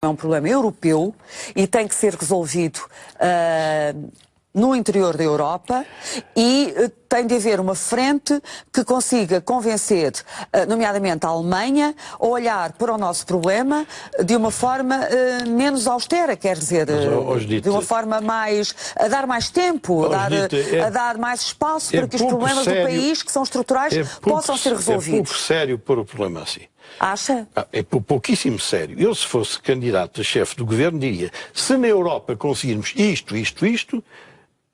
É um problema europeu e tem que ser resolvido no interior da Europa e tem de haver uma frente que consiga convencer, nomeadamente a Alemanha, a olhar para o nosso problema de uma forma menos austera, quer dizer, de uma forma mais... a dar mais tempo, a dar mais espaço para que os problemas do país, que são estruturais, possam ser resolvidos. É pouco sério pôr o problema assim. Acha? É pouquíssimo sério. Eu, se fosse candidato a chefe do governo, diria: se na Europa conseguirmos isto,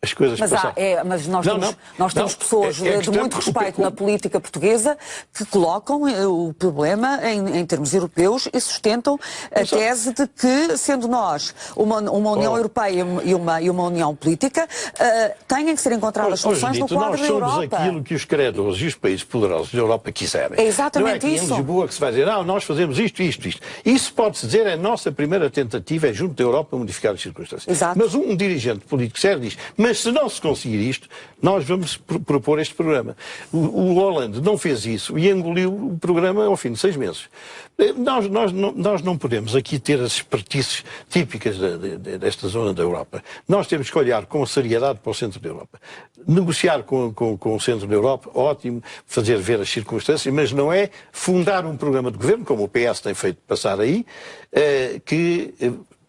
as coisas passaram. Mas nós temos pessoas de muito respeito na política portuguesa que colocam o problema em termos europeus e sustentam a tese de que, sendo nós uma União Europeia e uma União política, têm que ser encontradas soluções no quadro da Europa. Nós somos aquilo que os credores e os países poderosos da Europa quiserem. É exatamente não é isso. Em Lisboa que se vai dizer: nós fazemos isto. Isso pode-se dizer, é a nossa primeira tentativa, é junto da Europa modificar as circunstâncias. Exato. Mas um dirigente político sério diz: mas se não se conseguir isto, nós vamos propor este programa. O Hollande não fez isso e engoliu o programa ao fim de 6 meses. Nós não podemos aqui ter as espertices típicas desta zona da Europa. Nós temos que olhar com seriedade para o centro da Europa. Negociar com o centro da Europa, ótimo, fazer ver as circunstâncias, mas não é fundar um programa de governo, como o PS tem feito passar aí, que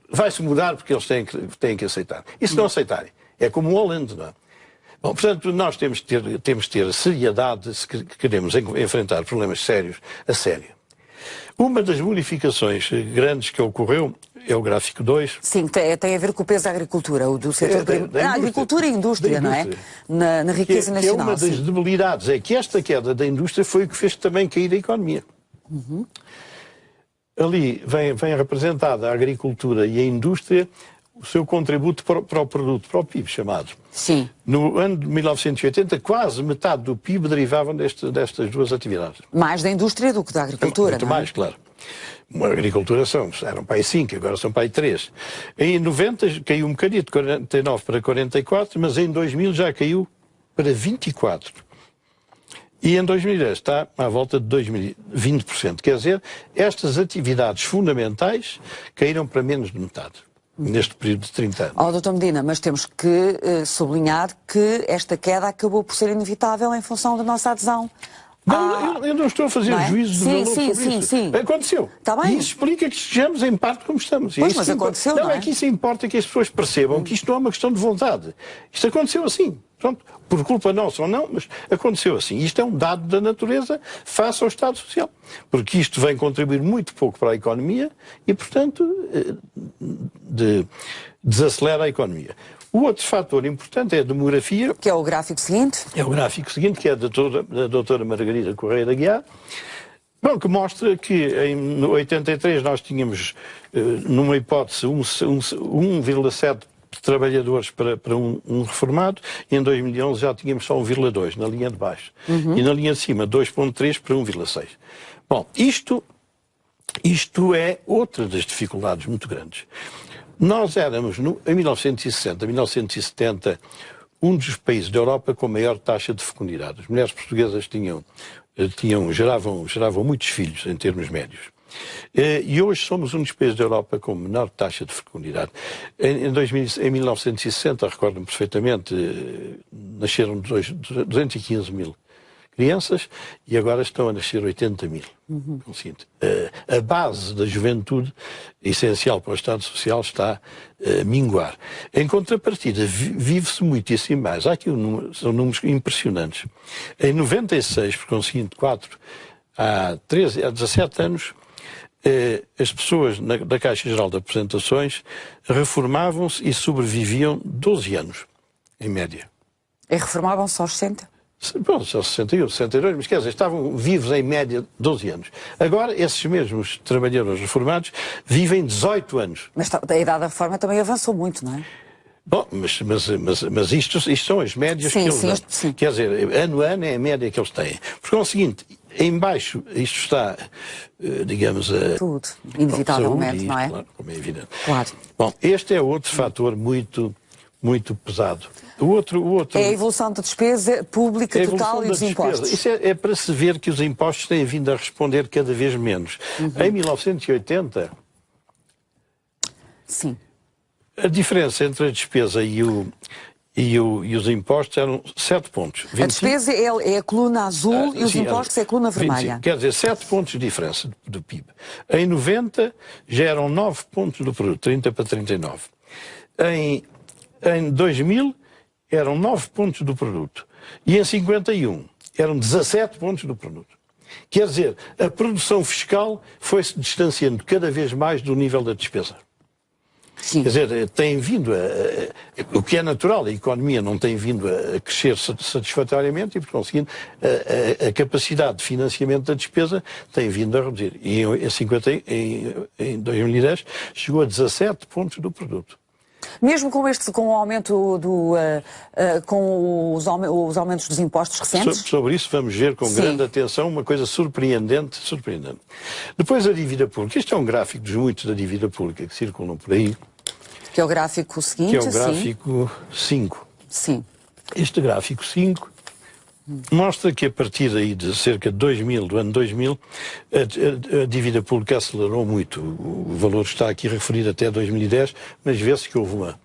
vai-se mudar porque eles têm que aceitar. E se não aceitarem? É como o Hollande, não é? Bom, portanto, nós temos que ter seriedade se queremos enfrentar problemas sérios a sério. Uma das modificações grandes que ocorreu é o gráfico 2. Sim, tem a ver com o peso da agricultura, o do setor da agricultura e indústria, não é? Na riqueza nacional. É uma das debilidades, é que esta queda da indústria foi o que fez também cair a economia. Ali vem representada a agricultura e a indústria, o seu contributo para o produto, para o PIB chamado. Sim. No ano de 1980, quase metade do PIB derivavam destas duas atividades. Mais da indústria do que da agricultura, muito mais, claro. A agricultura eram para aí 5, agora são para aí 3. Em 90 caiu um bocadinho, de 49 para 44, mas em 2000 já caiu para 24. E em 2010 está à volta de 20%. Quer dizer, estas atividades fundamentais caíram para menos de metade. Neste período de 30 anos. Dr. Medina, mas temos que sublinhar que esta queda acabou por ser inevitável em função da nossa adesão. Eu não estou a fazer juízos de valor sobre isso. Sim. Aconteceu. Tá bem. E isso explica que estejamos em parte como estamos. Pois, mas aconteceu, não é? É que isso importa que as pessoas percebam que isto não é uma questão de vontade. Isto aconteceu assim. Pronto, por culpa nossa ou não, mas aconteceu assim. Isto é um dado da natureza face ao Estado Social. Porque isto vem contribuir muito pouco para a economia e, portanto, desacelera a economia. O outro fator importante é a demografia. Que é o gráfico seguinte? É o gráfico seguinte, que é da doutora Margarida Correia da Guiar, que mostra que em 83 nós tínhamos, numa hipótese, 1,7 trabalhadores para um reformado, e em 2011 já tínhamos só 1,2 na linha de baixo. E na linha de cima, 2,3 para 1,6. Bom, isto é outra das dificuldades muito grandes. Nós éramos, em 1960, 1970, um dos países da Europa com maior taxa de fecundidade. As mulheres portuguesas geravam muitos filhos em termos médios. E hoje somos um dos países da Europa com menor taxa de fecundidade. Em 1960, recordo-me perfeitamente, nasceram 215 mil crianças e agora estão a nascer 80 mil. A base da juventude, essencial para o Estado Social, está a minguar. Em contrapartida, vive-se muitíssimo mais. Há aqui são números impressionantes. Em 96, por conseguinte, há 17 anos, as pessoas da Caixa Geral de Apresentações reformavam-se e sobreviviam 12 anos, em média. E reformavam-se aos 60? Bom, só 61, 62, mas quer dizer, estavam vivos em média 12 anos. Agora, esses mesmos trabalhadores reformados vivem 18 anos. Mas a idade da reforma também avançou muito, não é? Bom, mas isto são as médias que eles dão. Sim. Quer dizer, ano a ano é a média que eles têm. Porque é o seguinte, em baixo isto está, digamos... Tudo, inevitavelmente, saúde, não é? Claro, como é evidente. Claro. Bom, este é outro fator muito pesado. O outro... É a evolução da despesa pública total e dos impostos. Isso é para se ver que os impostos têm vindo a responder cada vez menos. Em 1980, Sim. A diferença entre a despesa e os impostos eram 7 pontos. 25, a despesa é a coluna azul e os sim, impostos é a coluna 25, vermelha. quer dizer, 7 pontos de diferença do PIB. Em 90 já eram 9 pontos do produto, 30 para 39. Em 2000 eram 9 pontos do produto. E em 51 eram 17 pontos do produto. Quer dizer, a produção fiscal foi-se distanciando cada vez mais do nível da despesa. Sim. Quer dizer, tem vindo o que é natural, a economia não tem vindo a crescer satisfatoriamente e, por conseguinte, a capacidade de financiamento da despesa tem vindo a reduzir. E em 2010 chegou a 17 pontos do produto. Mesmo com o aumento com os aumentos dos impostos recentes? Sobre isso vamos ver com grande atenção uma coisa surpreendente. Depois a dívida pública. Este é um gráfico dos muitos da dívida pública que circulam por aí. Que é o gráfico seguinte, que é o gráfico 5. Sim. Este gráfico 5 mostra que a partir aí de cerca de do ano 2000, a dívida pública acelerou muito. O valor está aqui referido até 2010, mas vê-se que houve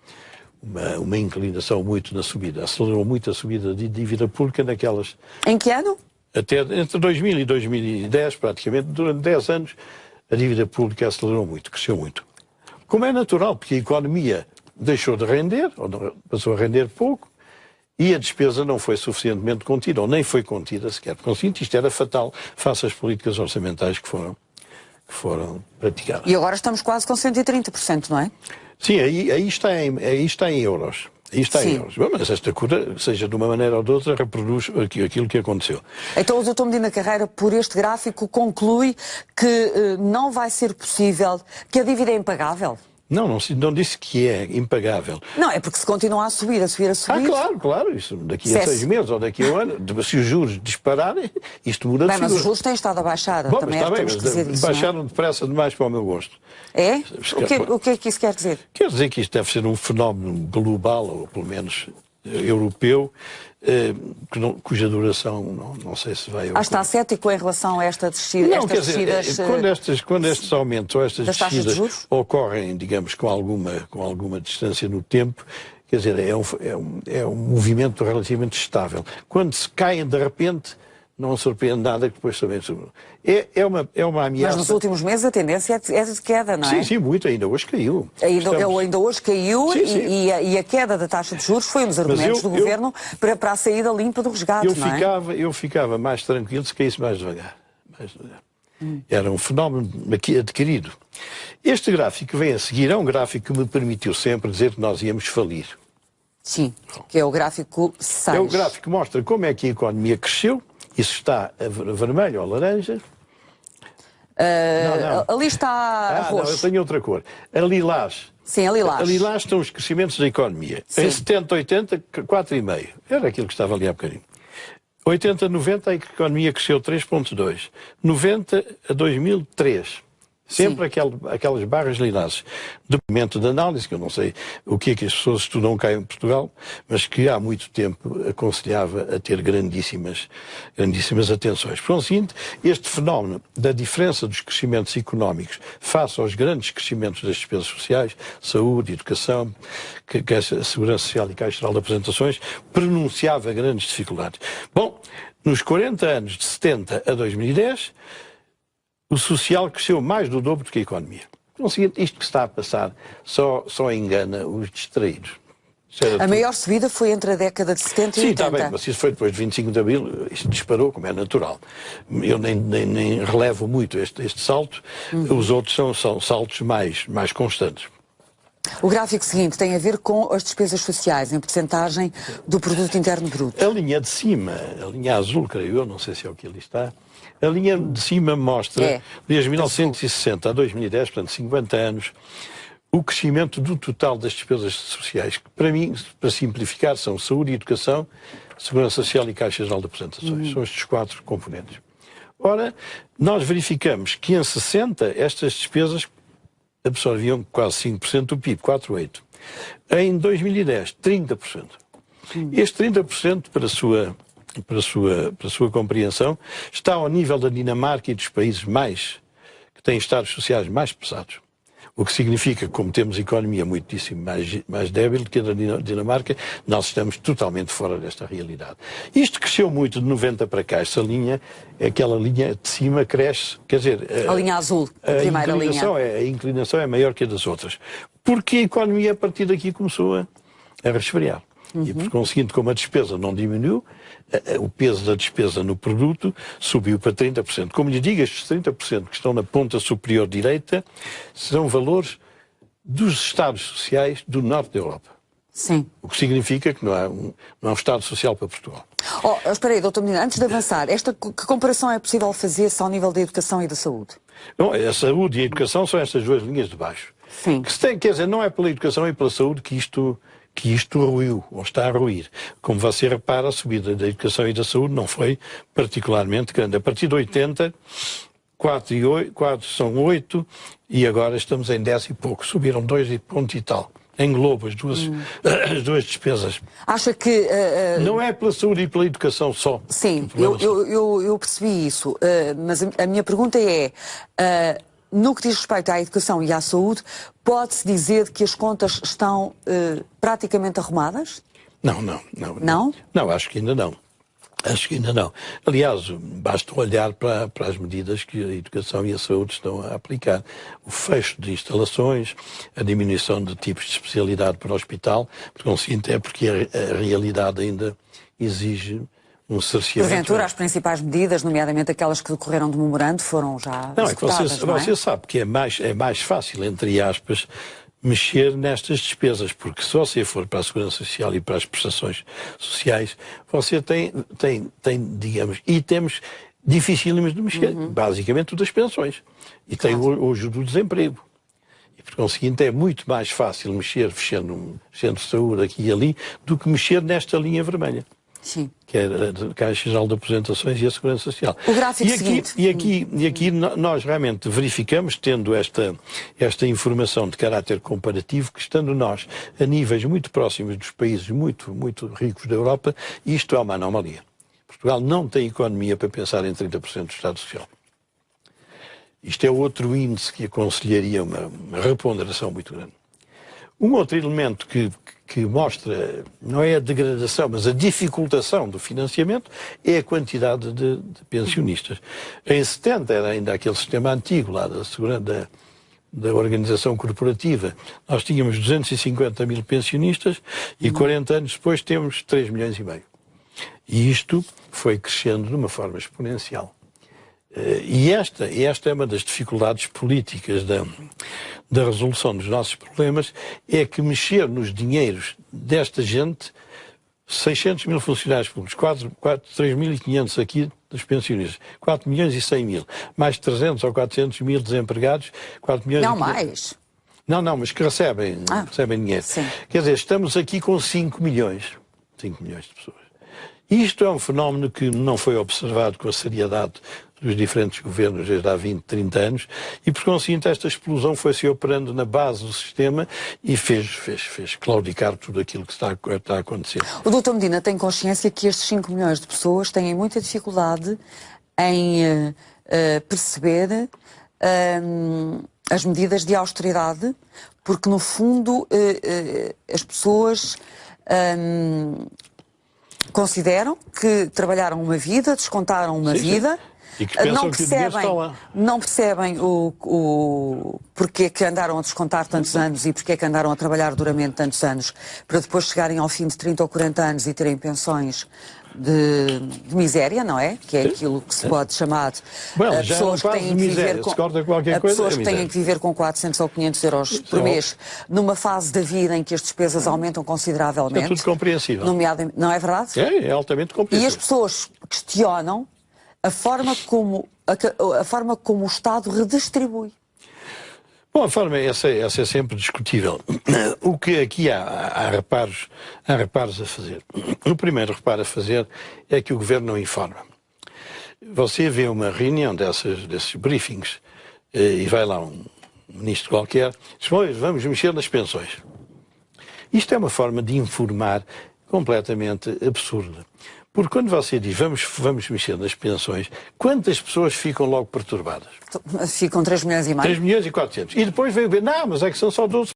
uma inclinação muito na subida. Acelerou muito a subida de dívida pública naquelas... Em que ano? Até entre 2000 e 2010, praticamente, durante 10 anos, a dívida pública acelerou muito, cresceu muito. Como é natural, porque a economia deixou de render, ou passou a render pouco, e a despesa não foi suficientemente contida, ou nem foi contida sequer. Porque isto era fatal face às políticas orçamentais que foram praticadas. E agora estamos quase com 130%, não é? Sim, aí está em euros. Aí está em euros. Mas esta cura, seja de uma maneira ou de outra, reproduz aquilo que aconteceu. Então o Dr. Medina Carreira, por este gráfico, conclui que não vai ser possível, que a dívida é impagável? Não disse que é impagável. Não, é porque se continua a subir. Claro. Isso daqui a 6 meses ou daqui a um ano, se os juros dispararem, isto muda de figura. Mas os juros têm estado a baixar. Bom, também está bem, temos que dizer isso. Baixaram depressa demais para o meu gosto. É? O que é que isso quer dizer? Quer dizer que isto deve ser um fenómeno global, ou pelo menos europeu, cuja duração não sei se vai... Está cético em relação a esta descida? Não, quer dizer, quando estes aumentos ou estas descidas ocorrem, digamos, com alguma distância no tempo, quer dizer, é um movimento relativamente estável. Quando se caem de repente, não surpreende nada que depois também... É uma ameaça... Mas nos últimos meses a tendência é de queda, não é? Sim, muito, ainda hoje caiu. Ainda hoje caiu. Sim. E a queda da taxa de juros foi um dos argumentos do Governo para a saída limpa do resgate, eu ficava mais tranquilo se caísse mais devagar. Era um fenómeno aqui adquirido. Este gráfico que vem a seguir é um gráfico que me permitiu sempre dizer que nós íamos falir. Sim, que é o gráfico 6. É o gráfico que mostra como é que a economia cresceu. Isso está a vermelho ou laranja? Não. Ali está roxo. Não, eu tenho outra cor. A lilás. Sim, a lilás. A lilás estão os crescimentos da economia. Sim. Em 70, 80, 4,5. Era aquilo que estava ali há bocadinho. 80, 90, a economia cresceu 3,2. 90 a 2000, 3. Sempre aquelas barras lilazes. Documento de análise, que eu não sei o que é que as pessoas estudam cá em Portugal, mas que há muito tempo aconselhava a ter grandíssimas atenções. Por seguinte, este fenómeno da diferença dos crescimentos económicos face aos grandes crescimentos das despesas sociais, saúde, educação, Caixa, Segurança Social e Caixa Geral de Apresentações, pronunciava grandes dificuldades. Bom, nos 40 anos de 70 a 2010, o social cresceu mais do dobro do que a economia. Conseguinte, isto que está a passar só engana os distraídos. A maior subida foi entre a década de 70 e 80. Sim, está bem, mas isso foi depois de 25 de Abril, isto disparou, como é natural. Eu nem relevo muito este salto, os outros são saltos mais constantes. O gráfico seguinte tem a ver com as despesas sociais, em percentagem do produto interno bruto. A linha de cima, a linha azul, creio eu, não sei se é o que ali está, a linha de cima mostra, desde 1960 a 2010, portanto 50 anos, o crescimento do total das despesas sociais, que para mim, para simplificar, são saúde e educação, Segurança Social e Caixa Geral de Apresentações. São estes 4 componentes. Ora, nós verificamos que em 60 estas despesas absorviam quase 5% do PIB, 4,8%. Em 2010, 30%. Este 30%, para a sua compreensão, está ao nível da Dinamarca e dos países que têm estados sociais mais pesados. O que significa que, como temos economia muitíssimo mais débil que a da Dinamarca, nós estamos totalmente fora desta realidade. Isto cresceu muito de 90 para cá. Esta linha, aquela linha de cima cresce, quer dizer... A linha azul, a primeira linha. A inclinação é maior que a das outras. Porque a economia, a partir daqui, começou a resfriar. E, por conseguinte, como a despesa não diminuiu, o peso da despesa no produto subiu para 30%. Como lhe digo, estes 30% que estão na ponta superior direita são valores dos Estados sociais do norte da Europa. Sim. O que significa que não há um Estado social para Portugal. Espera aí, doutor Medina, antes de avançar, que comparação é possível fazer-se ao nível da educação e da saúde? Bom, a saúde e a educação são estas duas linhas de baixo. Sim. Quer dizer, não é pela educação e pela saúde que isto ruiu, ou está a ruir. Como você repara, a subida da educação e da saúde não foi particularmente grande. A partir de 80, 4 são 8, e agora estamos em 10 e pouco. Subiram 2 pontos e tal. Engloba as duas despesas. Acha que... Não é pela saúde e pela educação só. Sim, eu percebi isso. Mas a minha pergunta é... no que diz respeito à educação e à saúde, pode-se dizer que as contas estão praticamente arrumadas? Não. Não? Não, acho que ainda não. Aliás, basta olhar para as medidas que a educação e a saúde estão a aplicar. O fecho de instalações, a diminuição de tipos de especialidade para o hospital, por conseguinte, é porque a realidade ainda exige um cerceamento. Porventura, as principais medidas, nomeadamente aquelas que decorreram de memorando, foram já executadas, não é? Você sabe que é mais fácil, entre aspas, mexer nestas despesas, porque se você for para a Segurança Social e para as prestações sociais, você tem digamos, itens dificílimos de mexer, basicamente o das pensões, e tem hoje o do desemprego. E, por conseguinte, é muito mais fácil mexer fechando um centro de saúde aqui e ali do que mexer nesta linha vermelha. Sim. Que é a Caixa Geral de Aposentações e a Segurança Social. O gráfico seguinte. E aqui nós realmente verificamos, tendo esta informação de caráter comparativo, que estando nós a níveis muito próximos dos países muito, muito ricos da Europa, isto é uma anomalia. Portugal não tem economia para pensar em 30% do Estado Social. Isto é outro índice que aconselharia uma reponderação muito grande. Um outro elemento que mostra, não é a degradação, mas a dificultação do financiamento, é a quantidade de pensionistas. Em 70 era ainda aquele sistema antigo lá da organização corporativa. Nós tínhamos 250 mil pensionistas e 40 anos depois temos 3 milhões e meio. E isto foi crescendo de uma forma exponencial. E esta é uma das dificuldades políticas da resolução dos nossos problemas, é que mexer nos dinheiros desta gente, 600 mil funcionários públicos, 3.500 aqui dos pensionistas, 4 milhões e 100 mil, mais 300 ou 400 mil desempregados, 4 milhões não e 500. mais. Não, mas que recebem dinheiro. Sim. Quer dizer, estamos aqui com 5 milhões de pessoas. Isto é um fenómeno que não foi observado com a seriedade dos diferentes governos desde há 20, 30 anos, e por conseguinte esta explosão foi-se operando na base do sistema e fez claudicar tudo aquilo que está a acontecer. O doutor Medina tem consciência que estes 5 milhões de pessoas têm muita dificuldade em perceber as medidas de austeridade, porque no fundo as pessoas consideram que trabalharam uma vida, descontaram uma vida. E que pensam que o dinheiro está lá. Não percebem o porquê que andaram a descontar tantos anos e porquê que andaram a trabalhar duramente tantos anos, para depois chegarem ao fim de 30 ou 40 anos e terem pensões de miséria, não é? Que é aquilo que se pode chamar pessoas que têm que viver com pessoas que têm que viver com 400 ou 500 euros por mês, numa fase da vida em que as despesas aumentam consideravelmente. É tudo compreensível. Não é verdade? É altamente compreensível. E as pessoas questionam a forma como o Estado redistribui. Bom, a forma essa é sempre discutível. O que aqui há reparos a fazer. O primeiro reparo a fazer é que o Governo não informa. Você vê uma reunião desses briefings e vai lá um ministro qualquer, diz, vamos mexer nas pensões. Isto é uma forma de informar completamente absurda. Porque quando você diz vamos mexer nas pensões, quantas pessoas ficam logo perturbadas? Ficam 3 milhões e meio. 3 milhões e 400. E depois veio ver, não, mas é que são só 12%.